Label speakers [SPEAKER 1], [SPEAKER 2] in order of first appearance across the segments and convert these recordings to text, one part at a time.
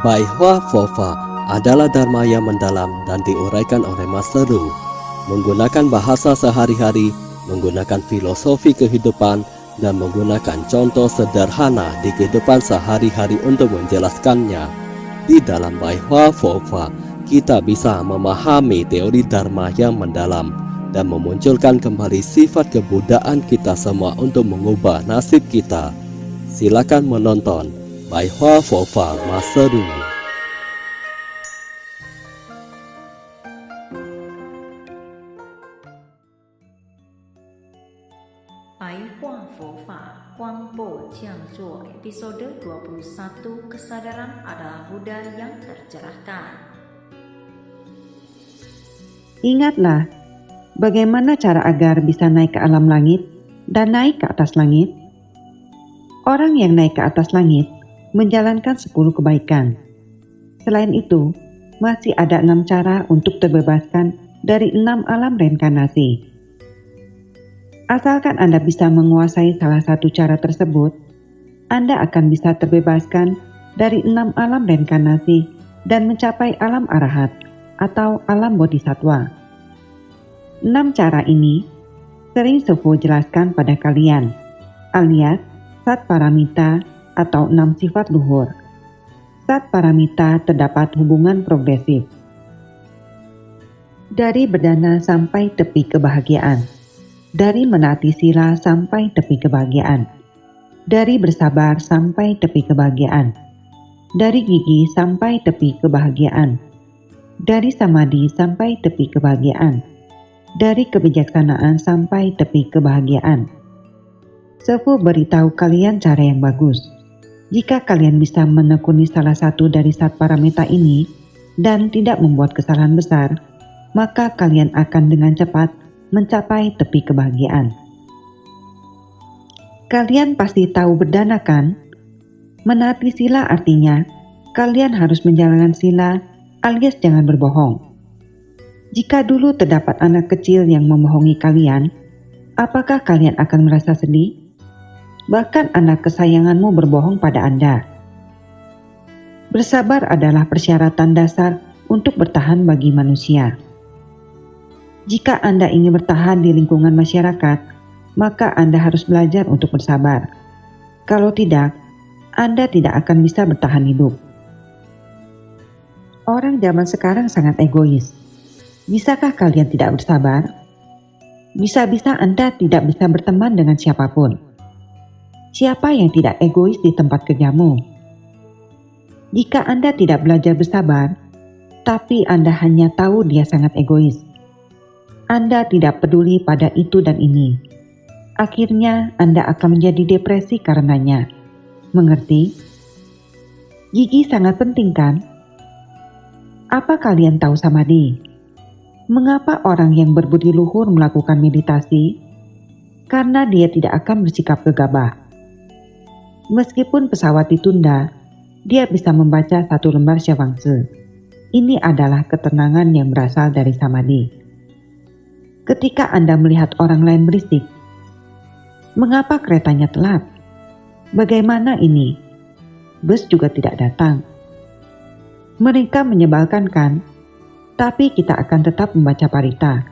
[SPEAKER 1] Bai Hua Fofa adalah dharma yang mendalam dan diuraikan oleh Master Ru, menggunakan bahasa sehari-hari, menggunakan filosofi kehidupan, dan menggunakan contoh sederhana di kehidupan sehari-hari untuk menjelaskannya. Di dalam Bai Hua Fofa, kita bisa memahami teori dharma yang mendalam dan memunculkan kembali sifat kebudayaan kita semua untuk mengubah nasib kita. Silakan menonton Bai Hua Fofa Master Ru.
[SPEAKER 2] 白话佛法光波讲座episode 21 Kesadaran adalah Buddha yang tercerahkan.
[SPEAKER 3] Ingatlah, bagaimana cara agar bisa naik ke alam langit dan naik ke atas langit? Orang yang naik ke atas langit menjalankan 10 kebaikan. Selain itu, masih ada 6 cara untuk terbebaskan dari 6 alam reinkarnasi. Asalkan Anda bisa menguasai salah satu cara tersebut, Anda akan bisa terbebaskan dari 6 alam reinkarnasi dan mencapai alam arahat atau alam bodhisattva. 6 cara ini sering Sepuh jelaskan pada kalian, alias Sat Paramita atau 6 sifat luhur. Sat Paramita terdapat hubungan progresif. Dari berdana sampai tepi kebahagiaan. Dari menaati sila sampai tepi kebahagiaan. Dari bersabar sampai tepi kebahagiaan. Dari gigih sampai tepi kebahagiaan. Dari samadhi sampai tepi kebahagiaan. Dari kebijaksanaan sampai tepi kebahagiaan. Sepuh beritahu kalian cara yang bagus. Jika kalian bisa menekuni salah satu dari Sat Paramita ini dan tidak membuat kesalahan besar, maka kalian akan dengan cepat mencapai tepi kebahagiaan. Kalian pasti tahu berdana kan? Menaati sila artinya kalian harus menjalankan sila alias jangan berbohong. Jika dulu terdapat anak kecil yang membohongi kalian, apakah kalian akan merasa sedih? Bahkan anak kesayanganmu berbohong pada Anda. Bersabar adalah persyaratan dasar untuk bertahan bagi manusia. Jika Anda ingin bertahan di lingkungan masyarakat, maka Anda harus belajar untuk bersabar. Kalau tidak, Anda tidak akan bisa bertahan hidup. Orang zaman sekarang sangat egois. Bisakah kalian tidak bersabar? Bisa-bisa Anda tidak bisa berteman dengan siapapun. Siapa yang tidak egois di tempat kerjamu? Jika Anda tidak belajar bersabar, tapi Anda hanya tahu dia sangat egois, Anda tidak peduli pada itu dan ini. Akhirnya Anda akan menjadi depresi karenanya. Mengerti? Gigi sangat penting kan? Apa kalian tahu samadhi? Mengapa orang yang berbudi luhur melakukan meditasi? Karena dia tidak akan bersikap gegabah. Meskipun pesawat ditunda, dia bisa membaca 1 lembar Syavangse. Ini adalah ketenangan yang berasal dari samadhi. Ketika Anda melihat orang lain berisik, mengapa keretanya telat? Bagaimana ini? Bus juga tidak datang. Mereka menyebalkan kan? Tapi kita akan tetap membaca parita.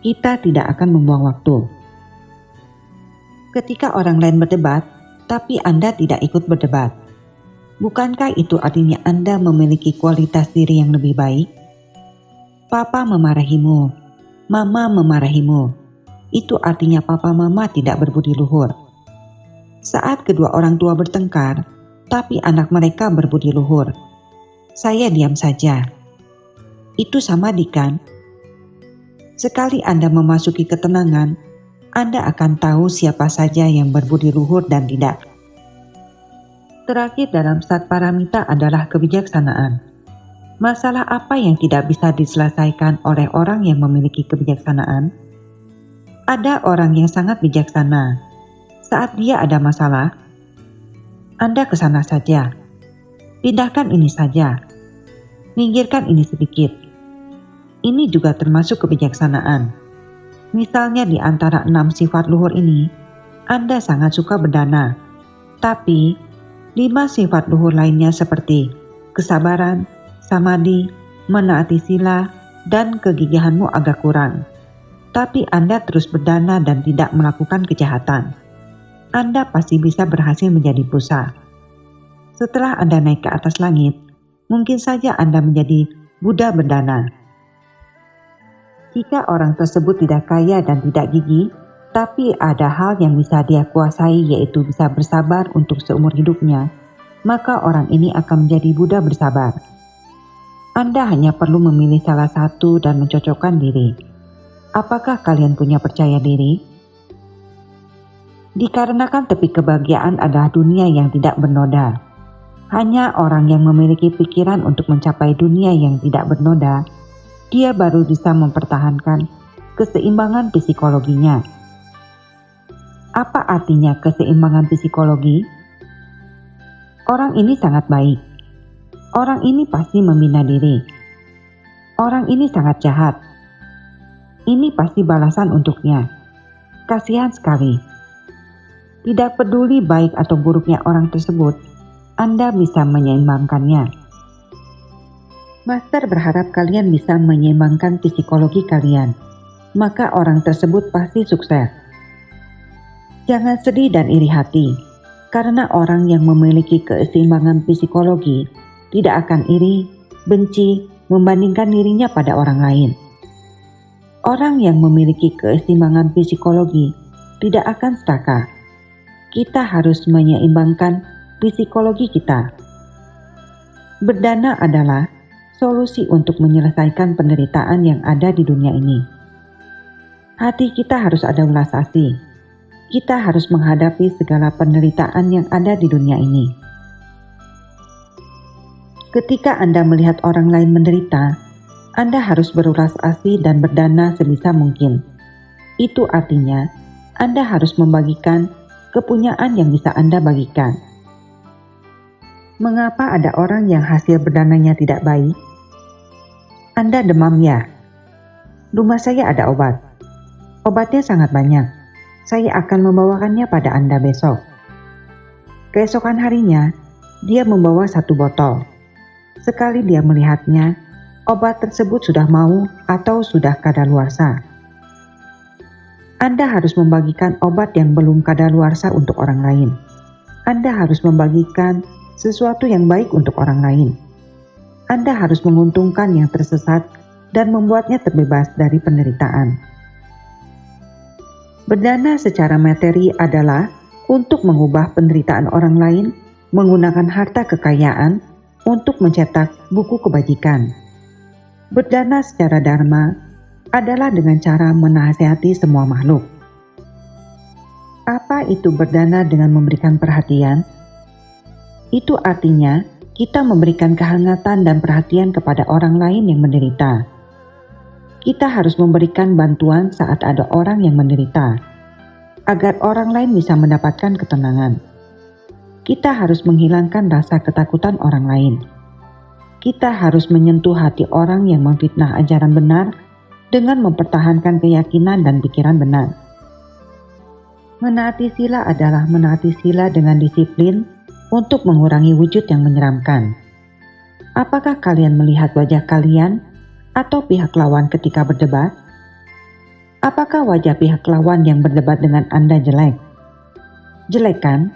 [SPEAKER 3] Kita tidak akan membuang waktu. Ketika orang lain berdebat, tapi Anda tidak ikut berdebat, bukankah itu artinya Anda memiliki kualitas diri yang lebih baik? Papa memarahimu. Mama memarahimu. Itu artinya papa mama tidak berbudi luhur. Saat kedua orang tua bertengkar, tapi anak mereka berbudi luhur, saya diam saja. Itu samadhi kan? Sekali Anda memasuki ketenangan, Anda akan tahu siapa saja yang berbudi luhur dan tidak. Terakhir dalam Sat Paramita adalah kebijaksanaan. Masalah apa yang tidak bisa diselesaikan oleh orang yang memiliki kebijaksanaan? Ada orang yang sangat bijaksana. Saat dia ada masalah, Anda ke sana saja. Pindahkan ini saja. Minggirkan ini sedikit. Ini juga termasuk kebijaksanaan. Misalnya di antara 6 sifat luhur ini, Anda sangat suka berdana. Tapi, 5 sifat luhur lainnya seperti kesabaran, samadhi, menaati sila, dan kegigihanmu agak kurang. Tapi Anda terus berdana dan tidak melakukan kejahatan. Anda pasti bisa berhasil menjadi busa. Setelah Anda naik ke atas langit, mungkin saja Anda menjadi Buddha berdana. Jika orang tersebut tidak kaya dan tidak gigih, tapi ada hal yang bisa dia kuasai, yaitu bisa bersabar untuk seumur hidupnya, maka orang ini akan menjadi Buddha bersabar. Anda hanya perlu memilih salah satu dan mencocokkan diri. Apakah kalian punya percaya diri? Dikarenakan tepi kebahagiaan adalah dunia yang tidak bernoda. Hanya orang yang memiliki pikiran untuk mencapai dunia yang tidak bernoda, dia baru bisa mempertahankan keseimbangan psikologinya. Apa artinya keseimbangan psikologi? Orang ini sangat baik. Orang ini pasti membina diri. Orang ini sangat jahat. Ini pasti balasan untuknya. Kasihan sekali. Tidak peduli baik atau buruknya orang tersebut, Anda bisa menyeimbangkannya. Master berharap kalian bisa menyeimbangkan psikologi kalian, maka orang tersebut pasti sukses. Jangan sedih dan iri hati, karena orang yang memiliki keseimbangan psikologi tidak akan iri, benci, membandingkan dirinya pada orang lain. Orang yang memiliki keseimbangan psikologi tidak akan serakah. Kita harus menyeimbangkan psikologi kita. Berdana adalah solusi untuk menyelesaikan penderitaan yang ada di dunia ini. Hati kita harus ada ulas asih. Kita harus menghadapi segala penderitaan yang ada di dunia ini. Ketika Anda melihat orang lain menderita, Anda harus berulas asih dan berdana sebisa mungkin. Itu artinya, Anda harus membagikan kepunyaan yang bisa Anda bagikan. Mengapa ada orang yang hasil berdananya tidak baik? Anda demam ya? Rumah saya ada obat. Obatnya sangat banyak. Saya akan membawakannya pada Anda besok. Keesokan harinya, dia membawa 1 botol. Sekali dia melihatnya, obat tersebut sudah mau atau sudah kadaluarsa. Anda harus membagikan obat yang belum kadaluarsa untuk orang lain. Anda harus membagikan sesuatu yang baik untuk orang lain. Anda harus menguntungkan yang tersesat dan membuatnya terbebas dari penderitaan. Berdana secara materi adalah untuk mengubah penderitaan orang lain menggunakan harta kekayaan untuk mencetak buku kebajikan. Berdana secara dharma adalah dengan cara menasihati semua makhluk. Apa itu berdana dengan memberikan perhatian? Itu artinya kita memberikan kehangatan dan perhatian kepada orang lain yang menderita. Kita harus memberikan bantuan saat ada orang yang menderita, agar orang lain bisa mendapatkan ketenangan. Kita harus menghilangkan rasa ketakutan orang lain. Kita harus menyentuh hati orang yang memfitnah ajaran benar dengan mempertahankan keyakinan dan pikiran benar. Menaati sila adalah menaati sila dengan disiplin untuk mengurangi wujud yang menyeramkan. Apakah kalian melihat wajah kalian atau pihak lawan ketika berdebat? Apakah wajah pihak lawan yang berdebat dengan Anda jelek? Jelek kan?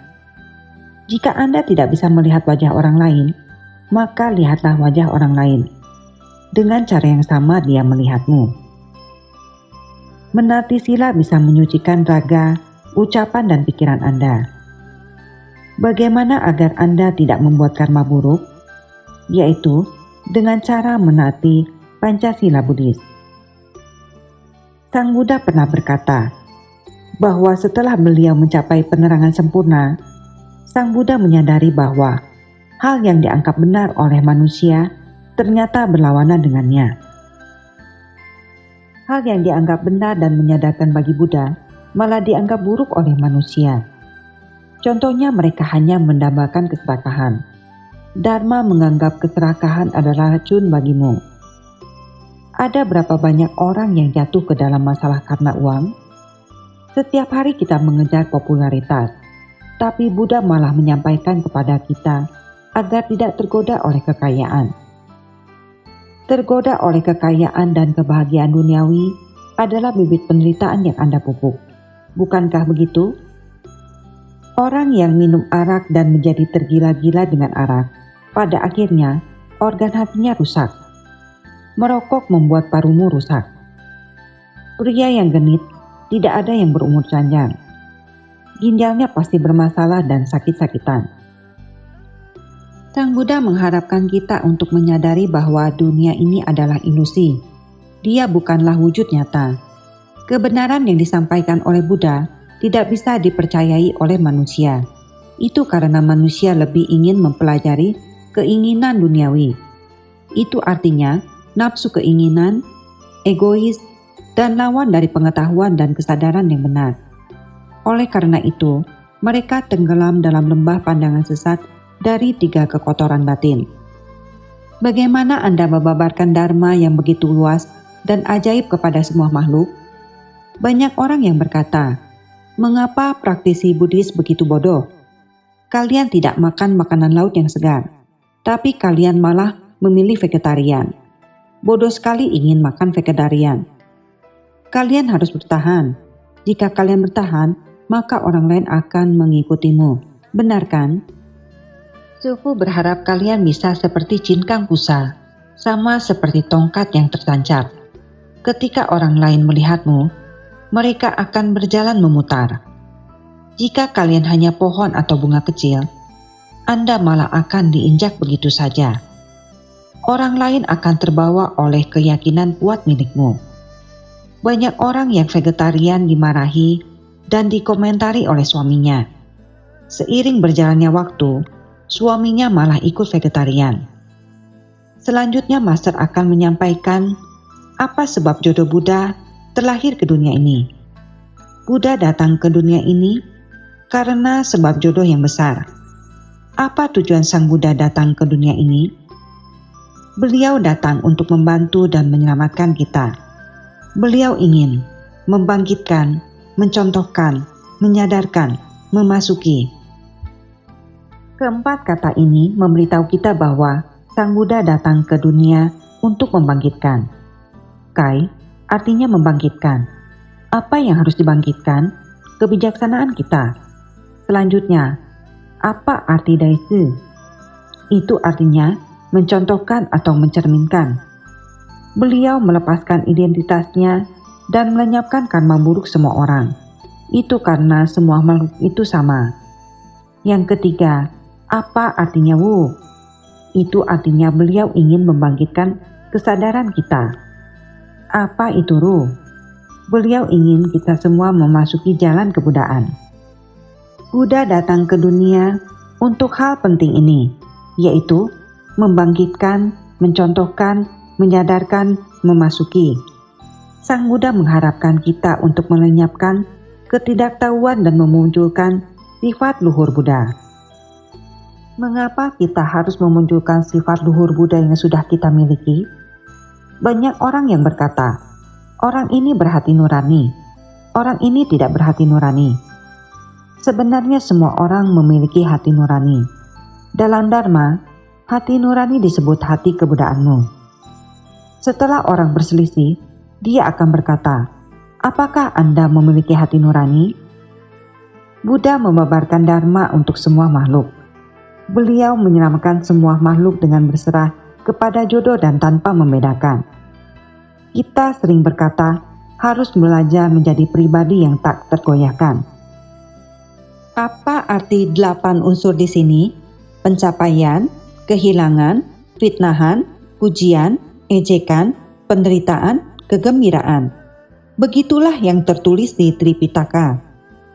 [SPEAKER 3] Jika Anda tidak bisa melihat wajah orang lain, maka lihatlah wajah orang lain. Dengan cara yang sama dia melihatmu. Menaati sila bisa menyucikan raga, ucapan dan pikiran Anda. Bagaimana agar Anda tidak membuat karma buruk? Yaitu dengan cara menaati Pancasila Buddhis. Sang Buddha pernah berkata bahwa setelah beliau mencapai penerangan sempurna, Sang Buddha menyadari bahwa hal yang dianggap benar oleh manusia ternyata berlawanan dengannya. Hal yang dianggap benar dan menyadarkan bagi Buddha malah dianggap buruk oleh manusia. Contohnya mereka hanya mendambakan keserakahan. Dharma menganggap keserakahan adalah racun bagimu. Ada berapa banyak orang yang jatuh ke dalam masalah karena uang? Setiap hari kita mengejar popularitas, tapi Buddha malah menyampaikan kepada kita agar tidak tergoda oleh kekayaan. Tergoda oleh kekayaan dan kebahagiaan duniawi adalah bibit penderitaan yang Anda pupuk. Bukankah begitu? Orang yang minum arak dan menjadi tergila-gila dengan arak, pada akhirnya organ hatinya rusak. Merokok membuat parumu rusak. Pria yang genit tidak ada yang berumur panjang. Ginjalnya pasti bermasalah dan sakit-sakitan. Sang Buddha mengharapkan kita untuk menyadari bahwa dunia ini adalah ilusi. Dia bukanlah wujud nyata. Kebenaran yang disampaikan oleh Buddha tidak bisa dipercayai oleh manusia. Itu karena manusia lebih ingin mempelajari keinginan duniawi. Itu artinya nafsu keinginan, egois, dan lawan dari pengetahuan dan kesadaran yang benar. Oleh karena itu, mereka tenggelam dalam lembah pandangan sesat dari 3 kekotoran batin. Bagaimana Anda membabarkan dharma yang begitu luas dan ajaib kepada semua makhluk? Banyak orang yang berkata, "Mengapa praktisi Buddhis begitu bodoh? Kalian tidak makan makanan laut yang segar, tapi kalian malah memilih vegetarian. Bodoh sekali ingin makan vegetarian. Kalian harus bertahan. Jika kalian bertahan, maka orang lain akan mengikutimu. Benar kan?" Sufu berharap kalian bisa seperti cincang busa, sama seperti tongkat yang tertancap. Ketika orang lain melihatmu, mereka akan berjalan memutar. Jika kalian hanya pohon atau bunga kecil, Anda malah akan diinjak begitu saja. Orang lain akan terbawa oleh keyakinan kuat milikmu. Banyak orang yang vegetarian dimarahi dan dikomentari oleh suaminya. Seiring berjalannya waktu, suaminya malah ikut vegetarian. Selanjutnya Master akan menyampaikan apa sebab jodoh Buddha terlahir ke dunia ini. Buddha datang ke dunia ini karena sebab jodoh yang besar. Apa tujuan Sang Buddha datang ke dunia ini? Beliau datang untuk membantu dan menyelamatkan kita. Beliau ingin membangkitkan, mencontohkan, menyadarkan, memasuki. Keempat kata ini memberitahu kita bahwa Sang Buddha datang ke dunia untuk membangkitkan. Kai artinya membangkitkan. Apa yang harus dibangkitkan? Kebijaksanaan kita. Selanjutnya, apa arti Daisu? Itu artinya mencontohkan atau mencerminkan. Beliau melepaskan identitasnya dan melenyapkan karma buruk semua orang. Itu karena semua makhluk itu sama. Yang ketiga, apa artinya Wu? Itu artinya beliau ingin membangkitkan kesadaran kita. Apa itu Ru? Beliau ingin kita semua memasuki jalan kebudaan. Buddha datang ke dunia untuk hal penting ini, yaitu membangkitkan, mencontohkan, menyadarkan, memasuki. Sang Buddha mengharapkan kita untuk melenyapkan ketidaktahuan dan memunculkan sifat luhur Buddha. Mengapa kita harus memunculkan sifat luhur Buddha yang sudah kita miliki? Banyak orang yang berkata, orang ini berhati nurani, orang ini tidak berhati nurani. Sebenarnya semua orang memiliki hati nurani. Dalam Dharma, hati nurani disebut hati kebudaanmu. Setelah orang berselisih, dia akan berkata, apakah Anda memiliki hati nurani? Buddha membabarkan Dharma untuk semua makhluk. Beliau menyelamatkan semua makhluk dengan berserah kepada jodoh dan tanpa membedakan. Kita sering berkata harus belajar menjadi pribadi yang tak tergoyahkan. Apa arti 8 unsur di sini? Pencapaian, kehilangan, fitnahan, pujian, ejekan, penderitaan, kegembiraan. Begitulah yang tertulis di Tripitaka.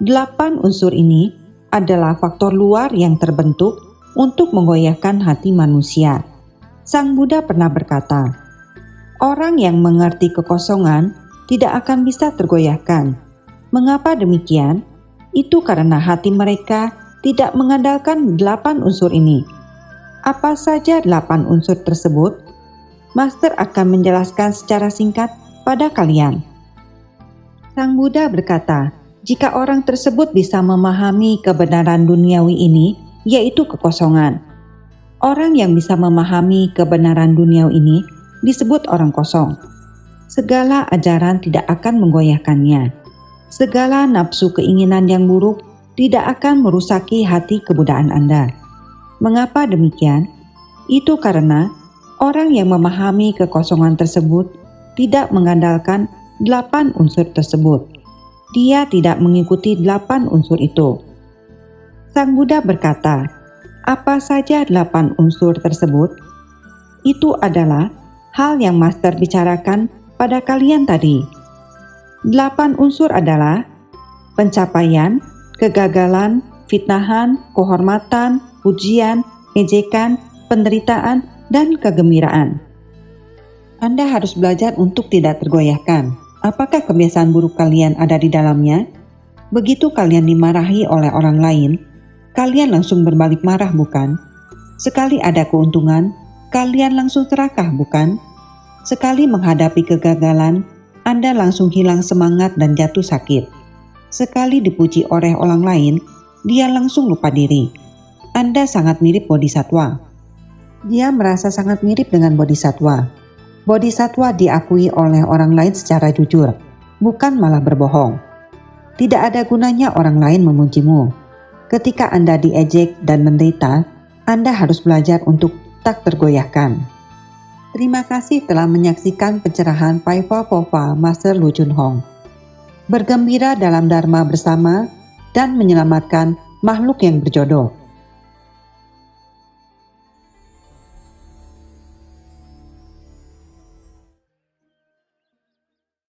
[SPEAKER 3] 8 unsur ini adalah faktor luar yang terbentuk untuk menggoyahkan hati manusia. Sang Buddha pernah berkata, orang yang mengerti kekosongan tidak akan bisa tergoyahkan. Mengapa demikian? Itu karena hati mereka tidak mengandalkan 8 unsur ini. Apa saja 8 unsur tersebut? Master akan menjelaskan secara singkat pada kalian. Sang Buddha berkata, jika orang tersebut bisa memahami kebenaran duniawi ini, yaitu kekosongan, Orang yang bisa memahami kebenaran dunia ini disebut orang kosong. Segala ajaran tidak akan menggoyahkannya. Segala nafsu keinginan yang buruk tidak akan merusaki hati kebudaan Anda. Mengapa demikian? Itu karena orang yang memahami kekosongan tersebut tidak mengandalkan 8 unsur tersebut. Dia tidak mengikuti 8 unsur itu. Sang Buddha berkata, apa saja 8 unsur tersebut? Itu adalah hal yang Master bicarakan pada kalian tadi. 8 unsur adalah pencapaian, kegagalan, fitnahan, kehormatan, pujian, ejekan, penderitaan, dan kegembiraan. Anda harus belajar untuk tidak tergoyahkan. Apakah kebiasaan buruk kalian ada di dalamnya? Begitu kalian dimarahi oleh orang lain, kalian langsung berbalik marah, bukan? Sekali ada keuntungan, kalian langsung serakah, bukan? Sekali menghadapi kegagalan, Anda langsung hilang semangat dan jatuh sakit. Sekali dipuji oleh orang lain, dia langsung lupa diri. Anda sangat mirip bodhisatwa. Dia merasa sangat mirip dengan bodhisatwa. Bodhisatwa diakui oleh orang lain secara jujur, bukan malah berbohong. Tidak ada gunanya orang lain memujimu. Ketika Anda diejek dan menderita, Anda harus belajar untuk tak tergoyahkan. Terima kasih telah menyaksikan pencerahan Paiva Pova Master Lu Chun Hong. Bergembira dalam Dharma bersama dan menyelamatkan makhluk yang berjodoh.